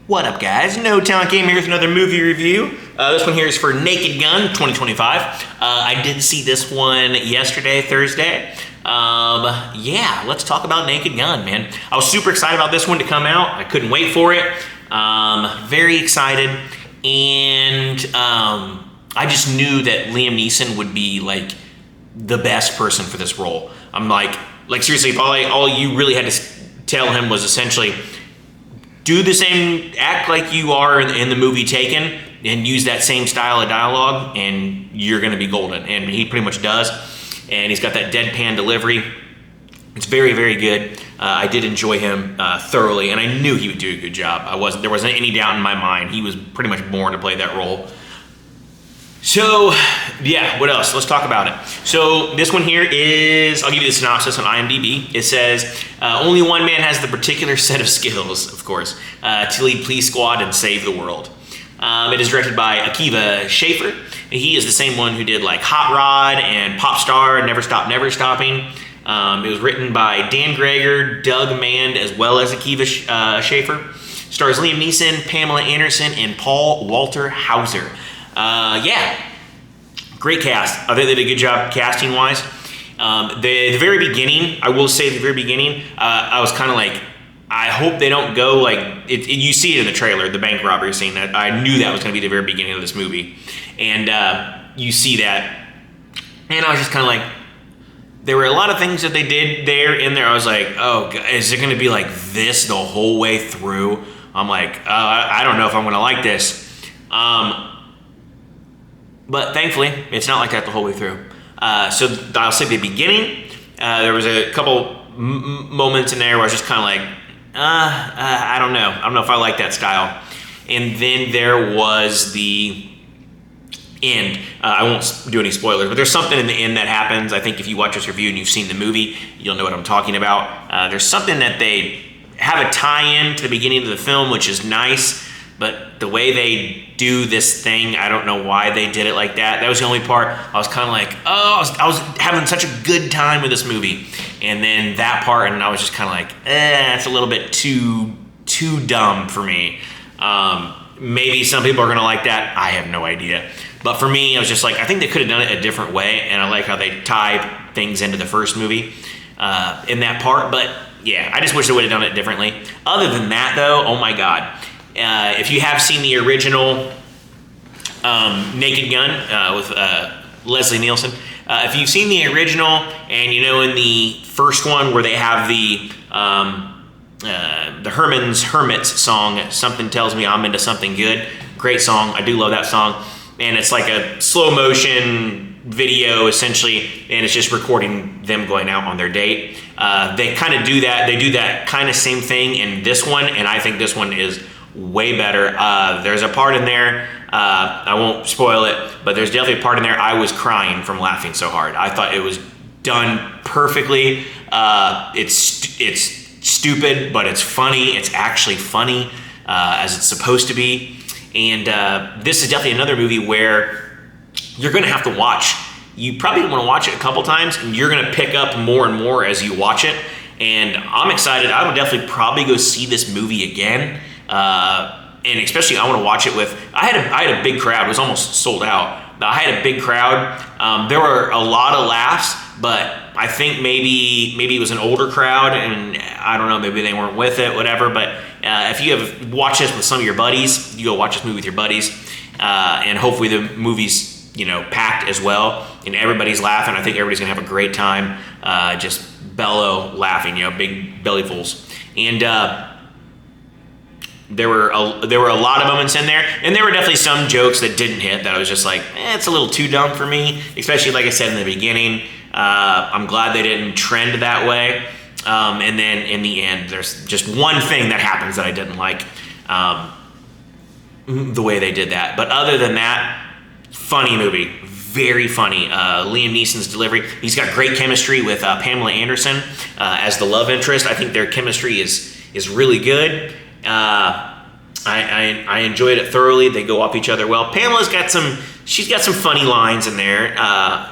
What up, guys? No Talent Game here with another movie review. This one here is for Naked Gun 2025. I did see this one yesterday, Thursday. Yeah, let's talk about Naked Gun, man. I was super excited about this one to come out. I couldn't wait for it. Very excited. And I just knew that Liam Neeson would be like the best person for this role. I'm like seriously, if all you really had to tell him was essentially do the same, act like you are in the movie Taken, and use that same style of dialogue, and you're gonna be golden. And he pretty much does. And he's got that deadpan delivery. It's very, very good. I did enjoy him thoroughly, and I knew he would do a good job. There wasn't any doubt in my mind. He was pretty much born to play that role. So, yeah, what else? Let's talk about it. So, this one here is, I'll give you the synopsis on IMDb. It says, only one man has the particular set of skills, of course, to lead Police Squad and save the world. It is directed by Akiva Schaffer. He is the same one who did like Hot Rod and Pop Star, Never Stop, Never Stopping. It was written by Dan Greger, Doug Mand, as well as Akiva Schaffer. Stars Liam Neeson, Pamela Anderson, and Paul Walter Hauser. Yeah, great cast. I think they did a good job casting wise. The very beginning, I will say the very beginning, I was kind of like, I hope they don't go like, you see it in the trailer, the bank robbery scene. That I knew that was going to be the very beginning of this movie. And you see that, and I was just kind of like, there were a lot of things that they did in there. I was like, oh, is it going to be like this the whole way through? I'm like, I don't know if I'm going to like this. But thankfully, it's not like that the whole way through. So I'll say the beginning, there was a couple moments in there where I was just kind of like, I don't know. I don't know if I like that style. And then there was the end. I won't do any spoilers, but there's something in the end that happens. I think if you watch this review and you've seen the movie, you'll know what I'm talking about. There's something that they have a tie-in to the beginning of the film, which is nice. But the way they do this thing, I don't know why they did it like that. That was the only part I was kind of like, oh, I was having such a good time with this movie. And then that part, and I was just kind of like, it's a little bit too dumb for me. Maybe some people are going to like that. I have no idea. But for me, I was just like, I think they could have done it a different way. And I like how they tie things into the first movie in that part. But yeah, I just wish they would have done it differently. Other than that, though, oh my God. If you have seen the original Naked Gun with Leslie Nielsen, if you've seen the original, and you know in the first one where they have the Herman's Hermits song, Something Tells Me I'm Into Something Good, great song. I do love that song. And it's like a slow motion video essentially, and it's just recording them going out on their date. They kind of do that. They do that kind of same thing in this one, and I think this one is way better. There's a part in there, I won't spoil it, but there's definitely a part in there I was crying from laughing so hard. I thought it was done perfectly. It's stupid, but it's funny. It's actually funny, as it's supposed to be. And this is definitely another movie where you're gonna have to watch. You probably want to watch it a couple times, and you're gonna pick up more and more as you watch it. And I'm excited. I would definitely probably go see this movie again. And especially I want to watch it with, I had a big crowd. It was almost sold out. I had a big crowd. There were a lot of laughs, but I think maybe it was an older crowd, and I don't know, maybe they weren't with it, whatever. But if you have watched this with some of your buddies, you go watch this movie with your buddies, and hopefully the movie's packed as well, and everybody's laughing. I think everybody's gonna have a great time, just bellow laughing, big bellyfuls. And there were a lot of moments in there, and there were definitely some jokes that didn't hit that I was just like, it's a little too dumb for me, especially like I said in the beginning. I'm glad they didn't trend that way. And then in the end, there's just one thing that happens that I didn't like, the way they did that. But other than that, funny movie, very funny. Liam Neeson's delivery. He's got great chemistry with Pamela Anderson as the love interest. I think their chemistry is really good. I enjoyed it thoroughly. They go off each other well. Pamela's got some funny lines in there.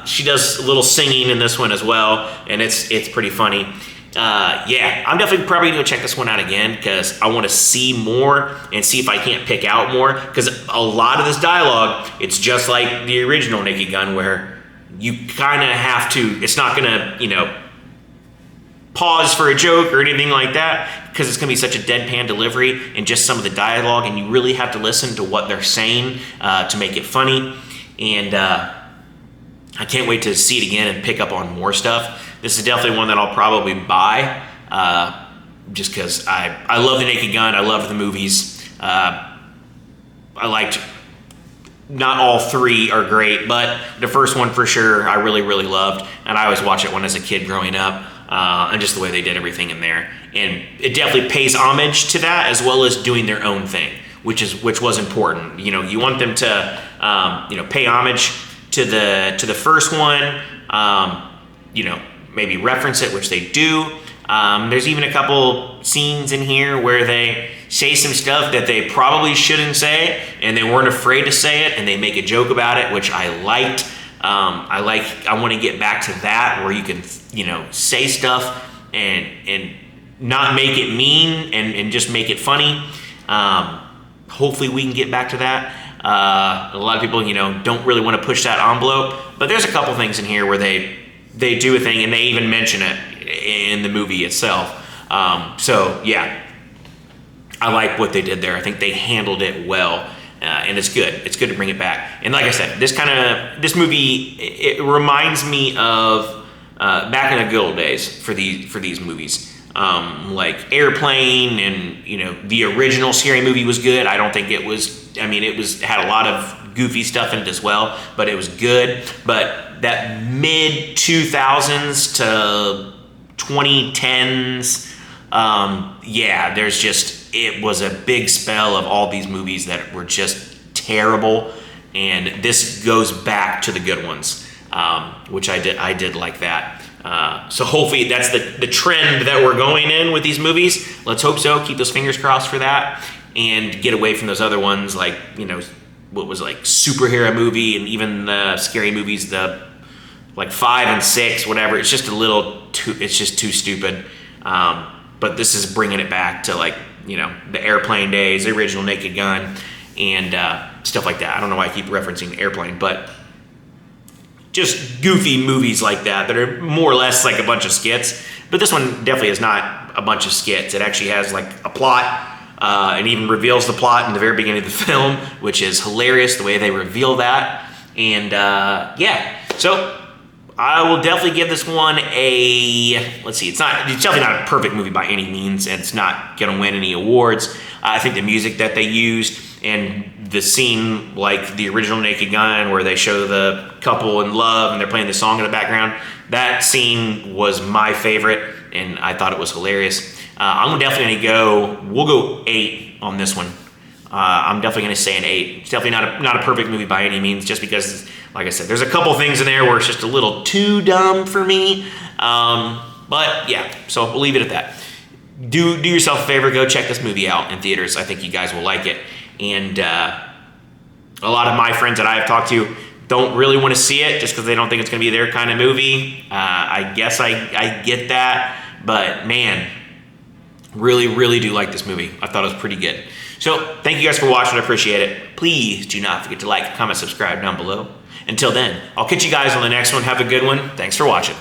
She does a little singing in this one as well, and it's pretty funny. yeah, I'm definitely probably gonna check this one out again because I want to see more and see if I can't pick out more. Because a lot of this dialogue, it's just like the original Naked Gun, where you kind of have to. It's not gonna, pause for a joke or anything like that, because it's gonna be such a deadpan delivery and just some of the dialogue, and you really have to listen to what they're saying to make it funny. And I can't wait to see it again and pick up on more stuff. This is definitely one that I'll probably buy, just because I love the Naked Gun. I love the movies. I liked, not all three are great, but the first one for sure I really, really loved. And I always watched it when as a kid growing up, and just the way they did everything in there. And it definitely pays homage to that, as well as doing their own thing, which was important. You want them to, pay homage to the first one, maybe reference it, which they do. There's even a couple scenes in here where they say some stuff that they probably shouldn't say, and they weren't afraid to say it, and they make a joke about it, which I liked. I want to get back to that, where you can, say stuff and not make it mean and just make it funny. Hopefully we can get back to that. A lot of people, don't really want to push that envelope, but there's a couple things in here where they do a thing, and they even mention it in the movie itself. So yeah, I like what they did there. I think they handled it well, and it's good. It's good to bring it back. And like I said, this movie, it reminds me of back in the good old days for these movies. Like Airplane, and the original Scary Movie was good. I don't think it was. It had a lot of goofy stuff in it as well, but it was good. But that mid 2000s to 2010s, it was a big spell of all these movies that were just terrible, and this goes back to the good ones, which I did like that. So hopefully that's the trend that we're going in with these movies. Let's hope so. Keep those fingers crossed for that, and get away from those other ones like, what was like superhero movie, and even the scary movies, the like 5 and 6, whatever. It's just it's just too stupid. But this is bringing it back to like, the Airplane days, the original Naked Gun, and stuff like that. I don't know why I keep referencing Airplane, but just goofy movies like that are more or less like a bunch of skits. But this one definitely is not a bunch of skits. It actually has like a plot, and even reveals the plot in the very beginning of the film, which is hilarious the way they reveal that. And so I will definitely give this one a, let's see, it's definitely not a perfect movie by any means, and it's not gonna win any awards. I think the music that they used, and the scene like the original Naked Gun where they show the couple in love and they're playing the song in the background, that scene was my favorite, and I thought it was hilarious. I'm definitely we'll go 8 on this one. I'm definitely gonna say an 8. It's definitely not a perfect movie by any means, just because, like I said, there's a couple things in there where it's just a little too dumb for me. But yeah, so we'll leave it at that. Do yourself a favor, go check this movie out in theaters. I think you guys will like it. And a lot of my friends that I've talked to don't really want to see it just because they don't think it's going to be their kind of movie. I guess I get that, but man, really, really do like this movie. I thought it was pretty good. So thank you guys for watching. I appreciate it. Please do not forget to like, comment, subscribe down below. Until then, I'll catch you guys on the next one. Have a good one. Thanks for watching.